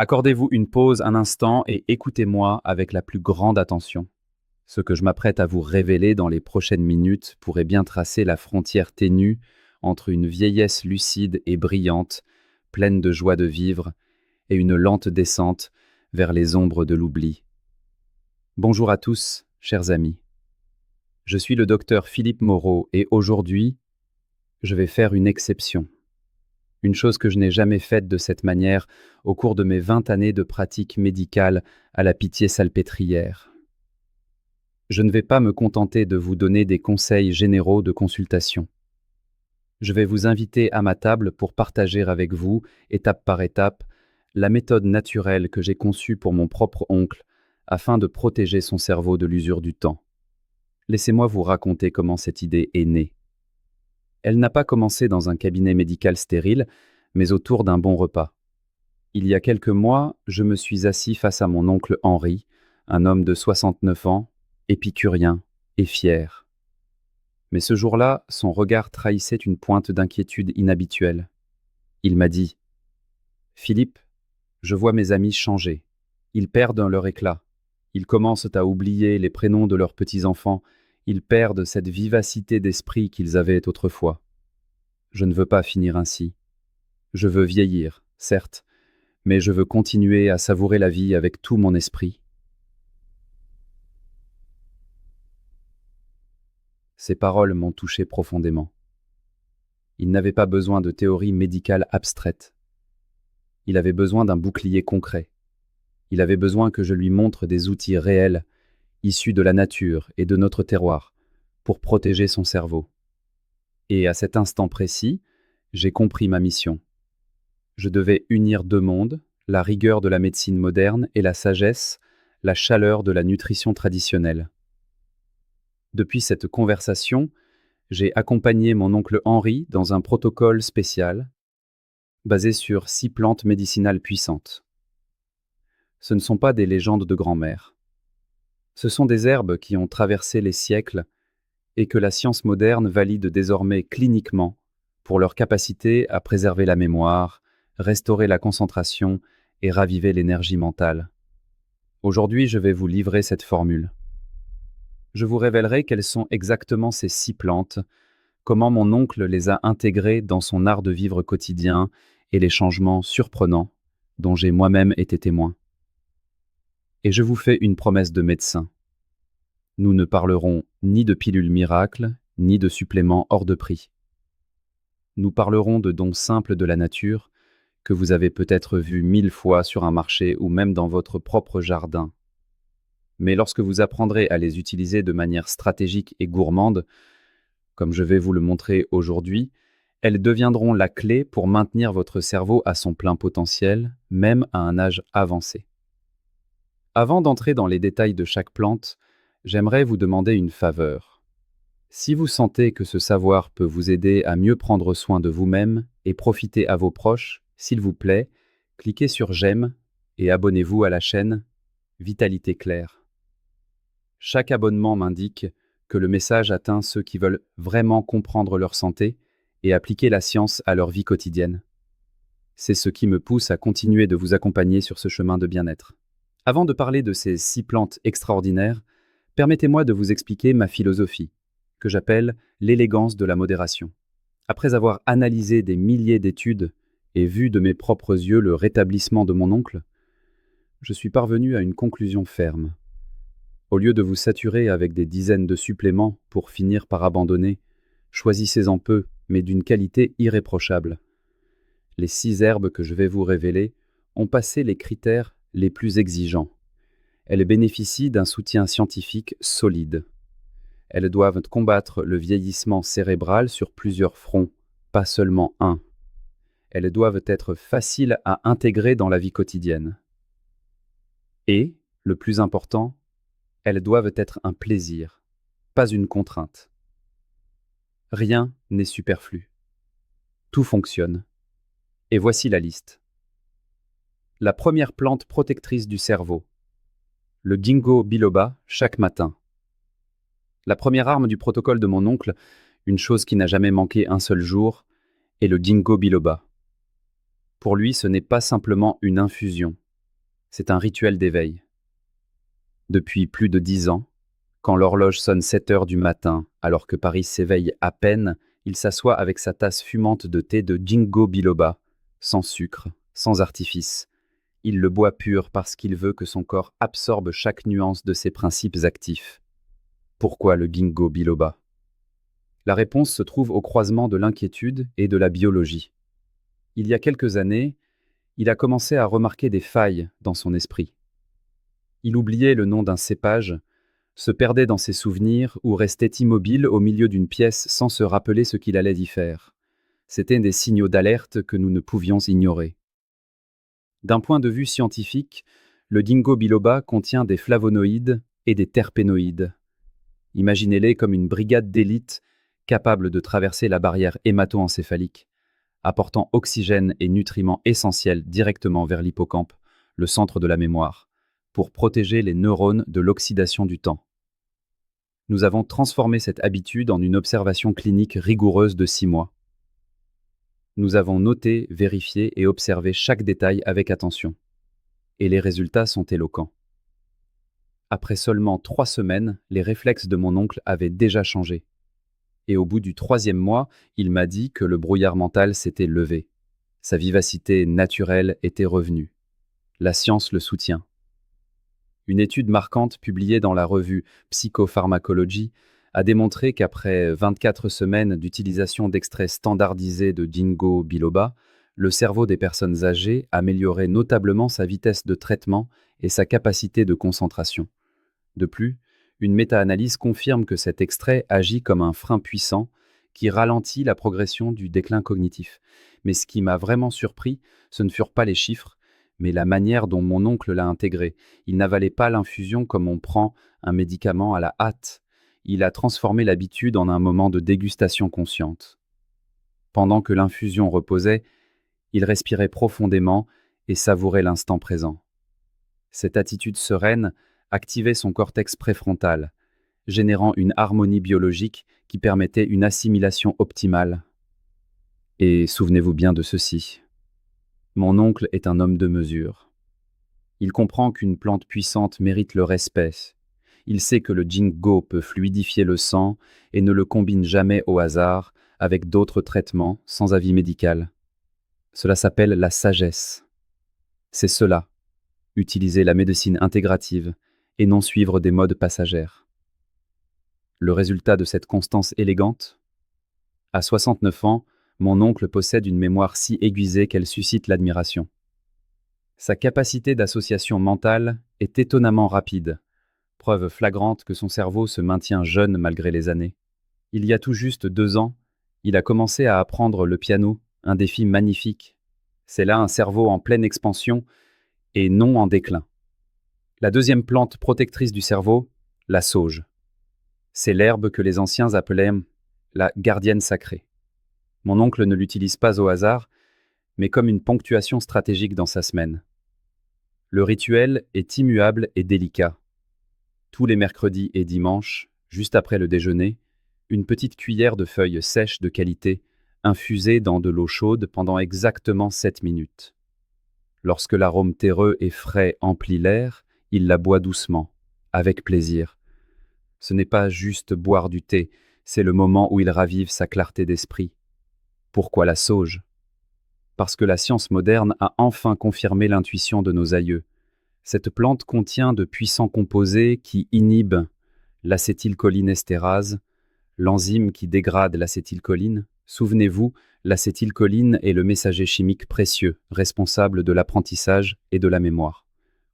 Accordez-vous une pause un instant et écoutez-moi avec la plus grande attention. Ce que je m'apprête à vous révéler dans les prochaines minutes pourrait bien tracer la frontière ténue entre une vieillesse lucide et brillante, pleine de joie de vivre, et une lente descente vers les ombres de l'oubli. Bonjour à tous, chers amis. Je suis le docteur Philippe Moreau et aujourd'hui, je vais faire une exception. Une chose que je n'ai jamais faite de cette manière au cours de mes 20 années de pratique médicale à la Pitié-Salpêtrière. Je ne vais pas me contenter de vous donner des conseils généraux de consultation. Je vais vous inviter à ma table pour partager avec vous, étape par étape, la méthode naturelle que j'ai conçue pour mon propre oncle afin de protéger son cerveau de l'usure du temps. Laissez-moi vous raconter comment cette idée est née. Elle n'a pas commencé dans un cabinet médical stérile, mais autour d'un bon repas. Il y a quelques mois, je me suis assis face à mon oncle Henri, un homme de 69 ans, épicurien et fier. Mais ce jour-là, son regard trahissait une pointe d'inquiétude inhabituelle. Il m'a dit : « Philippe, je vois mes amis changer. Ils perdent leur éclat. Ils commencent à oublier les prénoms de leurs petits-enfants. Ils perdent cette vivacité d'esprit qu'ils avaient autrefois. Je ne veux pas finir ainsi. Je veux vieillir, certes, mais je veux continuer à savourer la vie avec tout mon esprit. » Ces paroles m'ont touché profondément. Il n'avait pas besoin de théories médicales abstraites. Il avait besoin d'un bouclier concret. Il avait besoin que je lui montre des outils réels, issus de la nature et de notre terroir, pour protéger son cerveau. Et à cet instant précis, j'ai compris ma mission. Je devais unir deux mondes, la rigueur de la médecine moderne et la sagesse, la chaleur de la nutrition traditionnelle. Depuis cette conversation, j'ai accompagné mon oncle Henri dans un protocole spécial, basé sur 6 plantes médicinales puissantes. Ce ne sont pas des légendes de grand-mère. Ce sont des herbes qui ont traversé les siècles et que la science moderne valide désormais cliniquement pour leur capacité à préserver la mémoire, restaurer la concentration et raviver l'énergie mentale. Aujourd'hui, je vais vous livrer cette formule. Je vous révélerai quelles sont exactement ces 6 plantes, comment mon oncle les a intégrées dans son art de vivre quotidien et les changements surprenants dont j'ai moi-même été témoin. Et je vous fais une promesse de médecin. Nous ne parlerons ni de pilules miracles, ni de suppléments hors de prix. Nous parlerons de dons simples de la nature que vous avez peut-être vus 1000 fois sur un marché ou même dans votre propre jardin. Mais lorsque vous apprendrez à les utiliser de manière stratégique et gourmande, comme je vais vous le montrer aujourd'hui, elles deviendront la clé pour maintenir votre cerveau à son plein potentiel, même à un âge avancé. Avant d'entrer dans les détails de chaque plante, j'aimerais vous demander une faveur. Si vous sentez que ce savoir peut vous aider à mieux prendre soin de vous-même et profiter à vos proches, s'il vous plaît, cliquez sur j'aime et abonnez-vous à la chaîne Vitalité Claire. Chaque abonnement m'indique que le message atteint ceux qui veulent vraiment comprendre leur santé et appliquer la science à leur vie quotidienne. C'est ce qui me pousse à continuer de vous accompagner sur ce chemin de bien-être. Avant de parler de ces 6 plantes extraordinaires, permettez-moi de vous expliquer ma philosophie, que j'appelle l'élégance de la modération. Après avoir analysé des milliers d'études et vu de mes propres yeux le rétablissement de mon oncle, je suis parvenu à une conclusion ferme. Au lieu de vous saturer avec des dizaines de suppléments pour finir par abandonner, choisissez-en peu, mais d'une qualité irréprochable. Les 6 herbes que je vais vous révéler ont passé les critères les plus exigeants. Elles bénéficient d'un soutien scientifique solide. Elles doivent combattre le vieillissement cérébral sur plusieurs fronts, pas seulement un. Elles doivent être faciles à intégrer dans la vie quotidienne. Et, le plus important, elles doivent être un plaisir, pas une contrainte. Rien n'est superflu. Tout fonctionne. Et voici la liste. La première plante protectrice du cerveau. Le ginkgo biloba chaque matin. La première arme du protocole de mon oncle, une chose qui n'a jamais manqué un seul jour, est le ginkgo biloba. Pour lui, ce n'est pas simplement une infusion, C'est un rituel d'éveil. Depuis plus de 10 ans, quand l'horloge sonne 7 heures du matin, alors que Paris s'éveille à peine, il s'assoit avec sa tasse fumante de thé de Ginkgo biloba, sans sucre, sans artifice. Il le boit pur parce qu'il veut que son corps absorbe chaque nuance de ses principes actifs. Pourquoi le Ginkgo biloba? La réponse se trouve au croisement de l'inquiétude et de la biologie. Il y a quelques années, il a commencé à remarquer des failles dans son esprit. Il oubliait le nom d'un cépage, se perdait dans ses souvenirs ou restait immobile au milieu d'une pièce sans se rappeler ce qu'il allait y faire. C'étaient des signaux d'alerte que nous ne pouvions ignorer. D'un point de vue scientifique, le ginkgo biloba contient des flavonoïdes et des terpénoïdes. Imaginez-les comme une brigade d'élite capable de traverser la barrière hémato-encéphalique, apportant oxygène et nutriments essentiels directement vers l'hippocampe, le centre de la mémoire, pour protéger les neurones de l'oxydation du temps. Nous avons transformé cette habitude en une observation clinique rigoureuse de 6 mois. Nous avons noté, vérifié et observé chaque détail avec attention. Et les résultats sont éloquents. Après seulement 3 semaines, les réflexes de mon oncle avaient déjà changé. Et au bout du 3e mois, il m'a dit que le brouillard mental s'était levé. Sa vivacité naturelle était revenue. La science le soutient. Une étude marquante publiée dans la revue Psychopharmacology a démontré qu'après 24 semaines d'utilisation d'extraits standardisés de ginkgo biloba, le cerveau des personnes âgées améliorait notablement sa vitesse de traitement et sa capacité de concentration. De plus, une méta-analyse confirme que cet extrait agit comme un frein puissant qui ralentit la progression du déclin cognitif. Mais ce qui m'a vraiment surpris, ce ne furent pas les chiffres, mais la manière dont mon oncle l'a intégré. Il n'avalait pas l'infusion comme on prend un médicament à la hâte. Il a transformé l'habitude en un moment de dégustation consciente. Pendant que l'infusion reposait, il respirait profondément et savourait l'instant présent. Cette attitude sereine activait son cortex préfrontal, générant une harmonie biologique qui permettait une assimilation optimale. Et souvenez-vous bien de ceci. Mon oncle est un homme de mesure. Il comprend qu'une plante puissante mérite le respect. Il sait que le ginkgo peut fluidifier le sang et ne le combine jamais au hasard avec d'autres traitements sans avis médical. Cela s'appelle la sagesse. C'est cela, utiliser la médecine intégrative et non suivre des modes passagères. Le résultat de cette constance élégante? À 69 ans, mon oncle possède une mémoire si aiguisée qu'elle suscite l'admiration. Sa capacité d'association mentale est étonnamment rapide, preuve flagrante que son cerveau se maintient jeune malgré les années. Il y a tout juste 2 ans, il a commencé à apprendre le piano, un défi magnifique. C'est là un cerveau en pleine expansion et non en déclin. La deuxième plante protectrice du cerveau, la sauge. C'est l'herbe que les anciens appelaient la gardienne sacrée. Mon oncle ne l'utilise pas au hasard, mais comme une ponctuation stratégique dans sa semaine. Le rituel est immuable et délicat. Tous les mercredis et dimanches, juste après le déjeuner, une petite cuillère de feuilles sèches de qualité, infusée dans de l'eau chaude pendant exactement 7 minutes. Lorsque l'arôme terreux et frais emplit l'air, il la boit doucement, avec plaisir. Ce n'est pas juste boire du thé, c'est le moment où il ravive sa clarté d'esprit. Pourquoi la sauge? Parce que la science moderne a enfin confirmé l'intuition de nos aïeux. Cette plante contient de puissants composés qui inhibent l'acétylcholinestérase, l'enzyme qui dégrade l'acétylcholine. Souvenez-vous, l'acétylcholine est le messager chimique précieux, responsable de l'apprentissage et de la mémoire.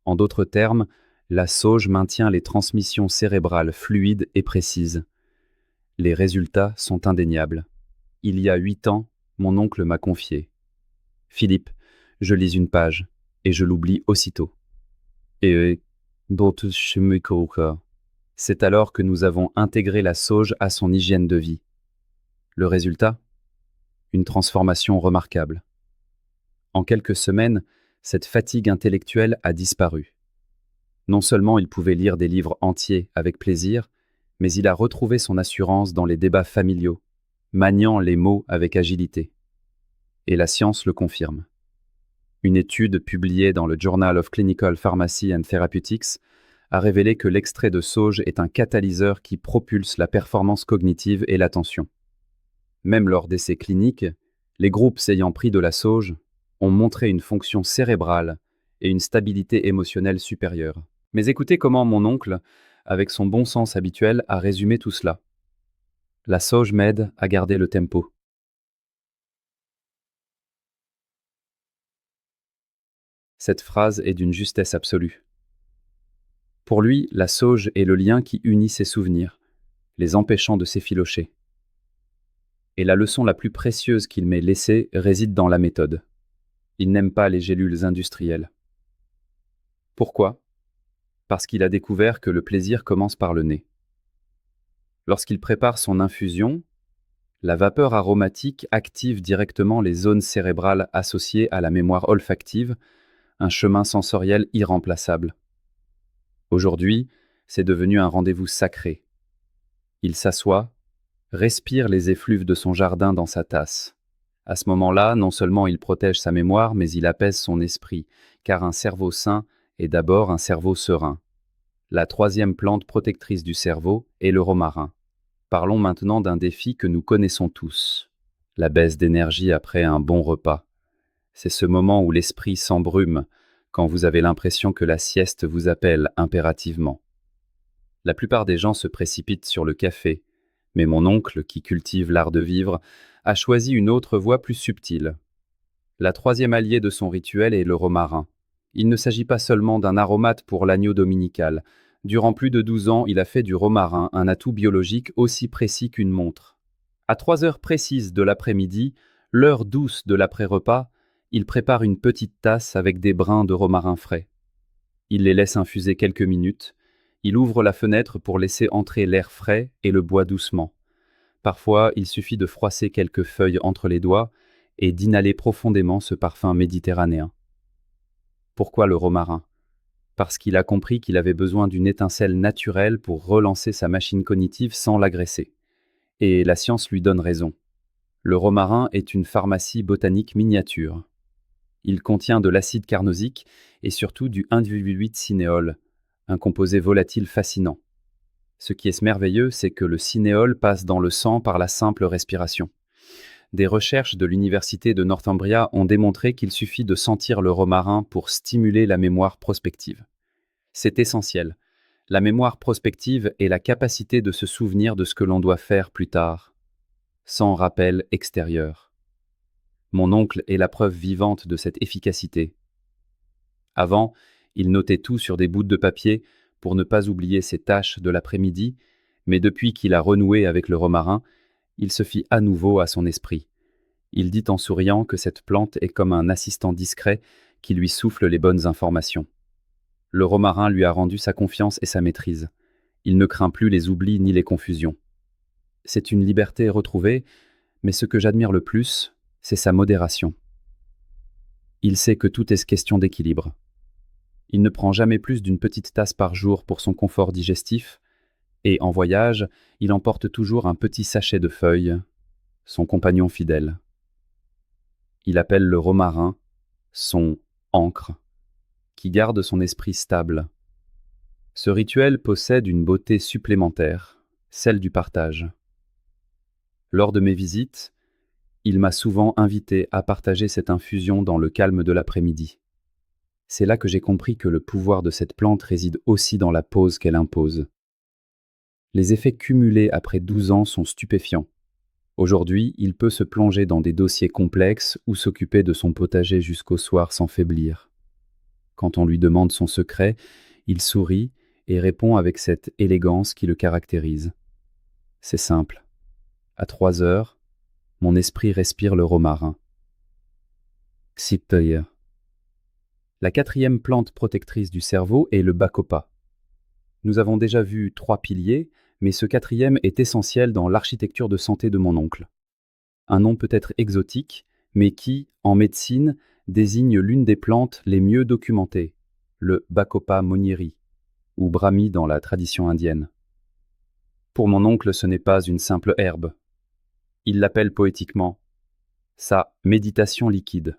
En d'autres termes, la sauge maintient les transmissions cérébrales fluides et précises. Les résultats sont indéniables. Il y a 8 ans, mon oncle m'a confié. Philippe, je lis une page, et je l'oublie aussitôt. Et d'autres chimiques. C'est alors que nous avons intégré la sauge à son hygiène de vie. Le résultat? Une transformation remarquable. En quelques semaines, cette fatigue intellectuelle a disparu. Non seulement il pouvait lire des livres entiers avec plaisir, mais il a retrouvé son assurance dans les débats familiaux, maniant les mots avec agilité. Et la science le confirme. Une étude publiée dans le Journal of Clinical Pharmacy and Therapeutics a révélé que l'extrait de sauge est un catalyseur qui propulse la performance cognitive et l'attention. Même lors d'essais cliniques, les groupes ayant pris de la sauge ont montré une fonction cérébrale et une stabilité émotionnelle supérieure. Mais écoutez comment mon oncle, avec son bon sens habituel, a résumé tout cela. La sauge m'aide à garder le tempo. Cette phrase est d'une justesse absolue. Pour lui, la sauge est le lien qui unit ses souvenirs, les empêchant de s'effilocher. Et la leçon la plus précieuse qu'il m'ait laissée réside dans la méthode. Il n'aime pas les gélules industrielles. Pourquoi ? Parce qu'il a découvert que le plaisir commence par le nez. Lorsqu'il prépare son infusion, la vapeur aromatique active directement les zones cérébrales associées à la mémoire olfactive, un chemin sensoriel irremplaçable. Aujourd'hui, c'est devenu un rendez-vous sacré. Il s'assoit, respire les effluves de son jardin dans sa tasse. À ce moment-là, non seulement il protège sa mémoire, mais il apaise son esprit, car un cerveau sain est d'abord un cerveau serein. La troisième plante protectrice du cerveau est le romarin. Parlons maintenant d'un défi que nous connaissons tous, la baisse d'énergie après un bon repas. C'est ce moment où l'esprit s'embrume, quand vous avez l'impression que la sieste vous appelle impérativement. La plupart des gens se précipitent sur le café, mais mon oncle, qui cultive l'art de vivre, a choisi une autre voie plus subtile. La troisième alliée de son rituel est le romarin. Il ne s'agit pas seulement d'un aromate pour l'agneau dominical. Durant plus de 12 ans, il a fait du romarin un atout biologique aussi précis qu'une montre. À 3 heures précises de l'après-midi, l'heure douce de l'après-repas, il prépare une petite tasse avec des brins de romarin frais. Il les laisse infuser quelques minutes. Il ouvre la fenêtre pour laisser entrer l'air frais et le boit doucement. Parfois, il suffit de froisser quelques feuilles entre les doigts et d'inhaler profondément ce parfum méditerranéen. Pourquoi le romarin ? Parce qu'il a compris qu'il avait besoin d'une étincelle naturelle pour relancer sa machine cognitive sans l'agresser. Et la science lui donne raison. Le romarin est une pharmacie botanique miniature. Il contient de l'acide carnosique et surtout du 1,8-cinéole, un composé volatile fascinant. Ce qui est merveilleux, c'est que le cinéole passe dans le sang par la simple respiration. Des recherches de l'université de Northumbria ont démontré qu'il suffit de sentir le romarin pour stimuler la mémoire prospective. C'est essentiel. La mémoire prospective est la capacité de se souvenir de ce que l'on doit faire plus tard, sans rappel extérieur. Mon oncle est la preuve vivante de cette efficacité. Avant, il notait tout sur des bouts de papier pour ne pas oublier ses tâches de l'après-midi, mais depuis qu'il a renoué avec le romarin, il se fit à nouveau à son esprit. Il dit en souriant que cette plante est comme un assistant discret qui lui souffle les bonnes informations. Le romarin lui a rendu sa confiance et sa maîtrise. Il ne craint plus les oublis ni les confusions. C'est une liberté retrouvée, mais ce que j'admire le plus, c'est sa modération. Il sait que tout est question d'équilibre. Il ne prend jamais plus d'une petite tasse par jour pour son confort digestif, et en voyage, il emporte toujours un petit sachet de feuilles, son compagnon fidèle. Il appelle le romarin son ancre, qui garde son esprit stable. Ce rituel possède une beauté supplémentaire, celle du partage. Lors de mes visites, il m'a souvent invité à partager cette infusion dans le calme de l'après-midi. C'est là que j'ai compris que le pouvoir de cette plante réside aussi dans la pause qu'elle impose. Les effets cumulés après 12 ans sont stupéfiants. Aujourd'hui, il peut se plonger dans des dossiers complexes ou s'occuper de son potager jusqu'au soir sans faiblir. Quand on lui demande son secret, il sourit et répond avec cette élégance qui le caractérise. C'est simple. À 3 heures, mon esprit respire le romarin. Xipteuil. La quatrième plante protectrice du cerveau est le bacopa. Nous avons déjà vu 3 piliers, mais ce quatrième est essentiel dans l'architecture de santé de mon oncle. Un nom peut-être exotique, mais qui, en médecine, désigne l'une des plantes les mieux documentées, le Bacopa monnieri, ou brahmi dans la tradition indienne. Pour mon oncle, ce n'est pas une simple herbe. Il l'appelle poétiquement sa méditation liquide.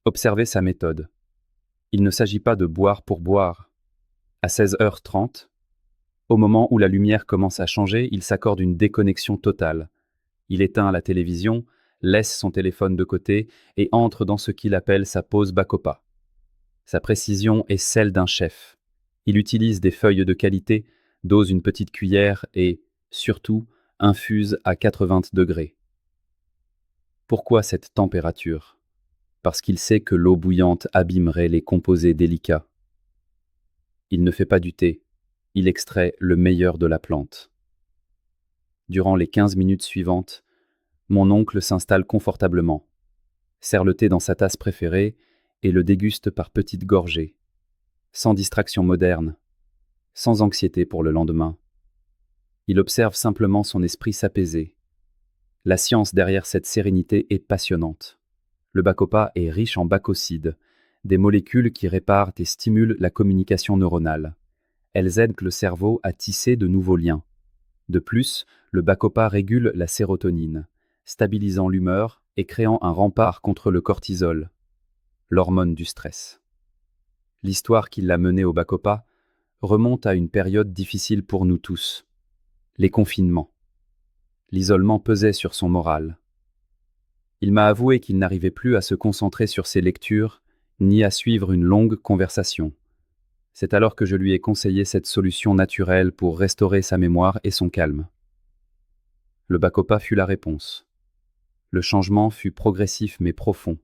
Observez sa méthode. Il ne s'agit pas de boire pour boire. À 16h30, au moment où la lumière commence à changer, il s'accorde une déconnexion totale. Il éteint la télévision, laisse son téléphone de côté et entre dans ce qu'il appelle sa pause Bacopa. Sa précision est celle d'un chef. Il utilise des feuilles de qualité, dose une petite cuillère et, surtout, infuse à 80 degrés. Pourquoi cette température? Parce qu'il sait que l'eau bouillante abîmerait les composés délicats. Il ne fait pas du thé, il extrait le meilleur de la plante. Durant les 15 minutes suivantes, mon oncle s'installe confortablement, sert le thé dans sa tasse préférée et le déguste par petites gorgées, sans distraction moderne, sans anxiété pour le lendemain. Il observe simplement son esprit s'apaiser. La science derrière cette sérénité est passionnante. Le Bacopa est riche en bacocides, des molécules qui réparent et stimulent la communication neuronale. Elles aident le cerveau à tisser de nouveaux liens. De plus, le Bacopa régule la sérotonine, stabilisant l'humeur et créant un rempart contre le cortisol, l'hormone du stress. L'histoire qui l'a mené au Bacopa remonte à une période difficile pour nous tous, les confinements. L'isolement pesait sur son moral. Il m'a avoué qu'il n'arrivait plus à se concentrer sur ses lectures, ni à suivre une longue conversation. C'est alors que je lui ai conseillé cette solution naturelle pour restaurer sa mémoire et son calme. Le Bacopa fut la réponse. Le changement fut progressif mais profond.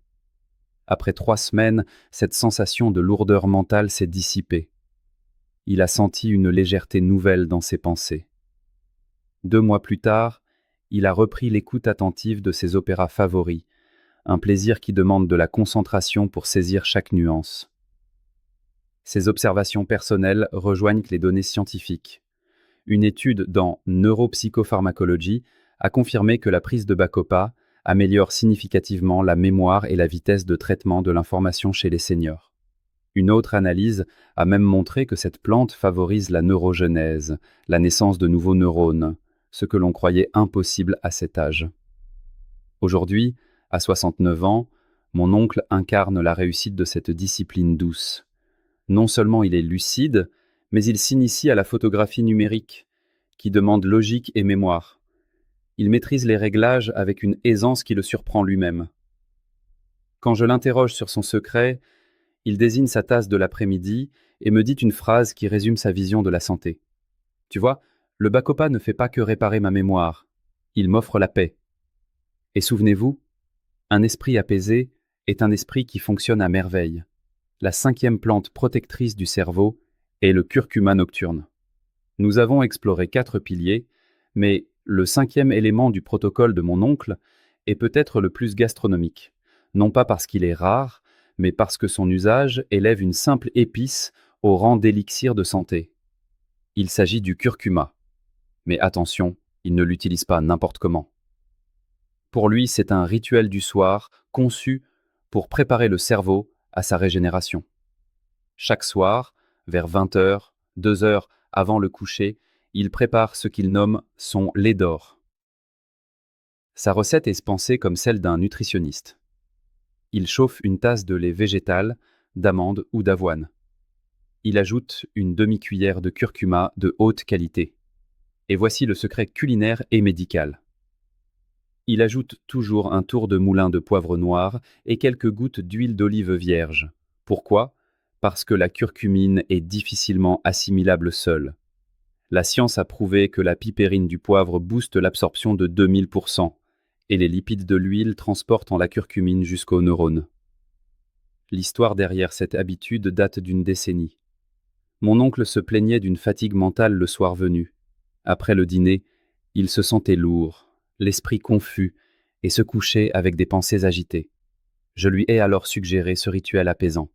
Après 3 semaines, cette sensation de lourdeur mentale s'est dissipée. Il a senti une légèreté nouvelle dans ses pensées. 2 mois plus tard, il a repris l'écoute attentive de ses opéras favoris, un plaisir qui demande de la concentration pour saisir chaque nuance. Ses observations personnelles rejoignent les données scientifiques. Une étude dans Neuropsychopharmacology a confirmé que la prise de Bacopa améliore significativement la mémoire et la vitesse de traitement de l'information chez les seniors. Une autre analyse a même montré que cette plante favorise la neurogenèse, la naissance de nouveaux neurones, ce que l'on croyait impossible à cet âge. Aujourd'hui, à 69 ans, mon oncle incarne la réussite de cette discipline douce. Non seulement il est lucide, mais il s'initie à la photographie numérique, qui demande logique et mémoire. Il maîtrise les réglages avec une aisance qui le surprend lui-même. Quand je l'interroge sur son secret, il désigne sa tasse de l'après-midi et me dit une phrase qui résume sa vision de la santé. Tu vois, le Bacopa ne fait pas que réparer ma mémoire, il m'offre la paix. Et souvenez-vous, un esprit apaisé est un esprit qui fonctionne à merveille. La 5e plante protectrice du cerveau est le curcuma nocturne. Nous avons exploré 4 piliers, mais le 5e élément du protocole de mon oncle est peut-être le plus gastronomique, non pas parce qu'il est rare, mais parce que son usage élève une simple épice au rang d'élixir de santé. Il s'agit du curcuma. Mais attention, il ne l'utilise pas n'importe comment. Pour lui, c'est un rituel du soir conçu pour préparer le cerveau à sa régénération. Chaque soir, vers 20h, 2 heures avant le coucher, il prépare ce qu'il nomme son lait d'or. Sa recette est pensée comme celle d'un nutritionniste. Il chauffe une tasse de lait végétal, d'amande ou d'avoine. Il ajoute une demi-cuillère de curcuma de haute qualité. Et voici le secret culinaire et médical. Il ajoute toujours un tour de moulin de poivre noir et quelques gouttes d'huile d'olive vierge. Pourquoi? Parce que la curcumine est difficilement assimilable seule. La science a prouvé que la pipérine du poivre booste l'absorption de 2000%, et les lipides de l'huile transportent la curcumine jusqu'aux neurones. L'histoire derrière cette habitude date d'une décennie. Mon oncle se plaignait d'une fatigue mentale le soir venu. Après le dîner, il se sentait lourd, l'esprit confus, et se couchait avec des pensées agitées. Je lui ai alors suggéré ce rituel apaisant.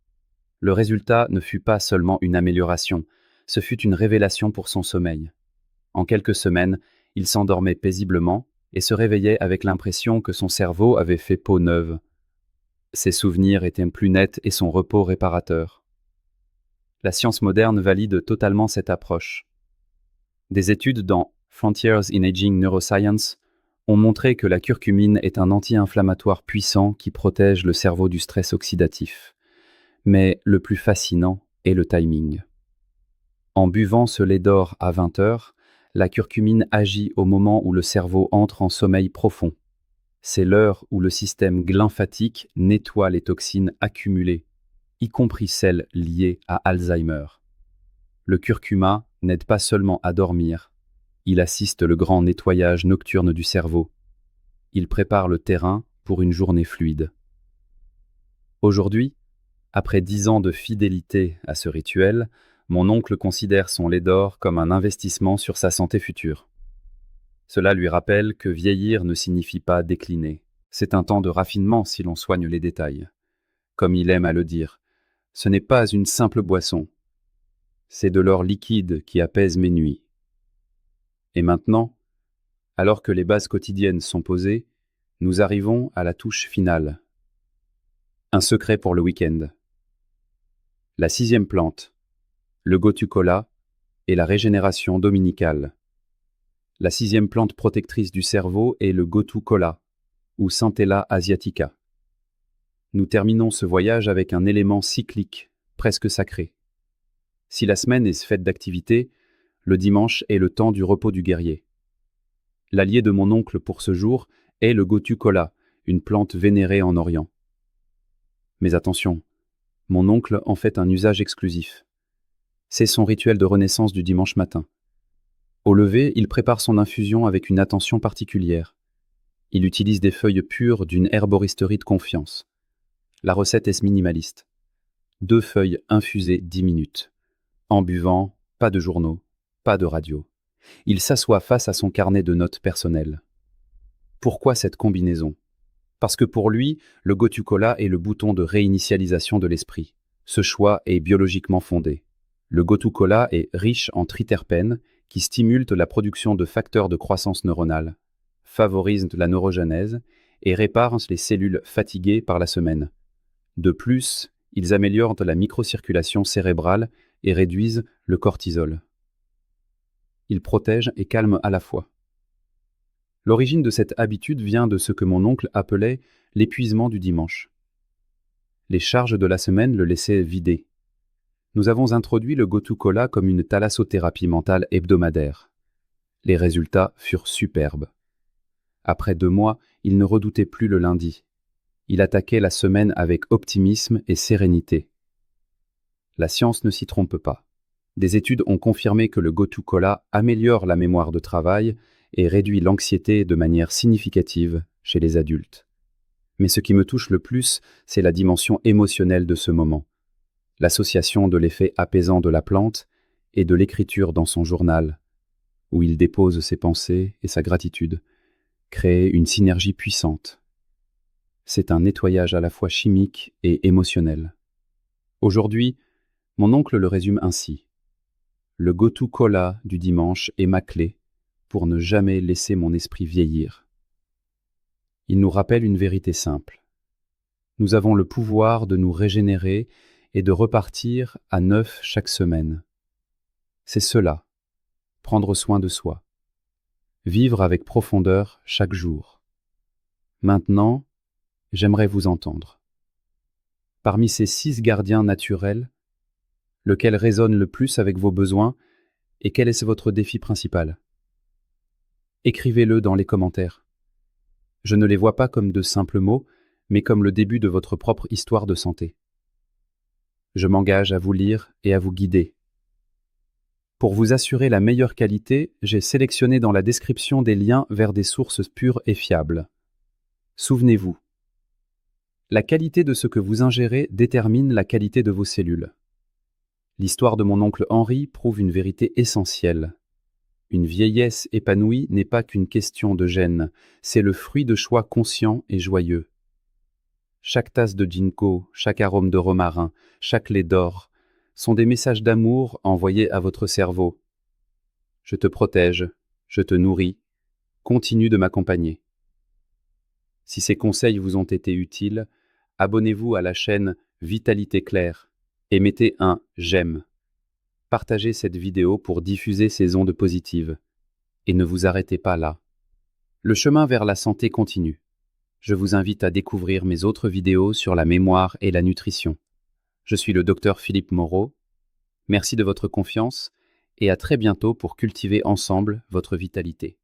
Le résultat ne fut pas seulement une amélioration, ce fut une révélation pour son sommeil. En quelques semaines, il s'endormait paisiblement et se réveillait avec l'impression que son cerveau avait fait peau neuve. Ses souvenirs étaient plus nets et son repos réparateur. La science moderne valide totalement cette approche. Des études dans Frontiers in Aging Neuroscience ont montré que la curcumine est un anti-inflammatoire puissant qui protège le cerveau du stress oxydatif. Mais le plus fascinant est le timing. En buvant ce lait d'or à 20 heures, la curcumine agit au moment où le cerveau entre en sommeil profond. C'est l'heure où le système lymphatique nettoie les toxines accumulées, y compris celles liées à Alzheimer. Le curcuma n'aide pas seulement à dormir, il assiste le grand nettoyage nocturne du cerveau. Il prépare le terrain pour une journée fluide. Aujourd'hui, après 10 ans de fidélité à ce rituel, mon oncle considère son lait d'or comme un investissement sur sa santé future. Cela lui rappelle que vieillir ne signifie pas décliner. C'est un temps de raffinement si l'on soigne les détails. Comme il aime à le dire, ce n'est pas une simple boisson. C'est de l'or liquide qui apaise mes nuits. Et maintenant, alors que les bases quotidiennes sont posées, nous arrivons à la touche finale. Un secret pour le week-end. La 6e plante, le gotu-kola et la régénération dominicale. La 6e plante protectrice du cerveau est le gotu-kola, ou Centella asiatica. Nous terminons ce voyage avec un élément cyclique, presque sacré. Si la semaine est faite d'activités, le dimanche est le temps du repos du guerrier. L'allié de mon oncle pour ce jour est le gotu-kola, une plante vénérée en Orient. Mais attention, mon oncle en fait un usage exclusif. C'est son rituel de renaissance du dimanche matin. Au lever, il prépare son infusion avec une attention particulière. Il utilise des feuilles pures d'une herboristerie de confiance. La recette est minimaliste. 2 feuilles infusées 10 minutes. En buvant, pas de journaux, pas de radio. Il s'assoit face à son carnet de notes personnelles. Pourquoi cette combinaison ? Parce que pour lui, le gotu-kola est le bouton de réinitialisation de l'esprit. Ce choix est biologiquement fondé. Le gotu-kola est riche en triterpènes qui stimulent la production de facteurs de croissance neuronale, favorisent la neurogenèse et réparent les cellules fatiguées par la semaine. De plus, ils améliorent la microcirculation cérébrale et réduisent le cortisol. Ils protègent et calment à la fois. L'origine de cette habitude vient de ce que mon oncle appelait l'épuisement du dimanche. Les charges de la semaine le laissaient vider. Nous avons introduit le gotu-kola comme une thalassothérapie mentale hebdomadaire. Les résultats furent superbes. Après 2 mois, il ne redoutait plus le lundi. Il attaquait la semaine avec optimisme et sérénité. La science ne s'y trompe pas. Des études ont confirmé que le gotu-kola améliore la mémoire de travail et réduit l'anxiété de manière significative chez les adultes. Mais ce qui me touche le plus, c'est la dimension émotionnelle de ce moment. L'association de l'effet apaisant de la plante et de l'écriture dans son journal, où il dépose ses pensées et sa gratitude, crée une synergie puissante. C'est un nettoyage à la fois chimique et émotionnel. Aujourd'hui, mon oncle le résume ainsi. Le gotu-kola du dimanche est ma clé pour ne jamais laisser mon esprit vieillir. Il nous rappelle une vérité simple. Nous avons le pouvoir de nous régénérer et de repartir à neuf chaque semaine. C'est cela, prendre soin de soi. Vivre avec profondeur chaque jour. Maintenant, j'aimerais vous entendre. Parmi ces 6 gardiens naturels, lequel résonne le plus avec vos besoins et quel est votre défi principal ? Écrivez-le dans les commentaires. Je ne les vois pas comme de simples mots, mais comme le début de votre propre histoire de santé. Je m'engage à vous lire et à vous guider. Pour vous assurer la meilleure qualité, j'ai sélectionné dans la description des liens vers des sources pures et fiables. Souvenez-vous, la qualité de ce que vous ingérez détermine la qualité de vos cellules. L'histoire de mon oncle Henri prouve une vérité essentielle. Une vieillesse épanouie n'est pas qu'une question de gènes, c'est le fruit de choix conscients et joyeux. Chaque tasse de ginkgo, chaque arôme de romarin, chaque lait d'or sont des messages d'amour envoyés à votre cerveau. Je te protège, je te nourris, continue de m'accompagner. Si ces conseils vous ont été utiles, abonnez-vous à la chaîne Vitalité Claire et mettez un « j'aime ». Partagez cette vidéo pour diffuser ces ondes positives. Et ne vous arrêtez pas là. Le chemin vers la santé continue. Je vous invite à découvrir mes autres vidéos sur la mémoire et la nutrition. Je suis le docteur Philippe Moreau. Merci de votre confiance et à très bientôt pour cultiver ensemble votre vitalité.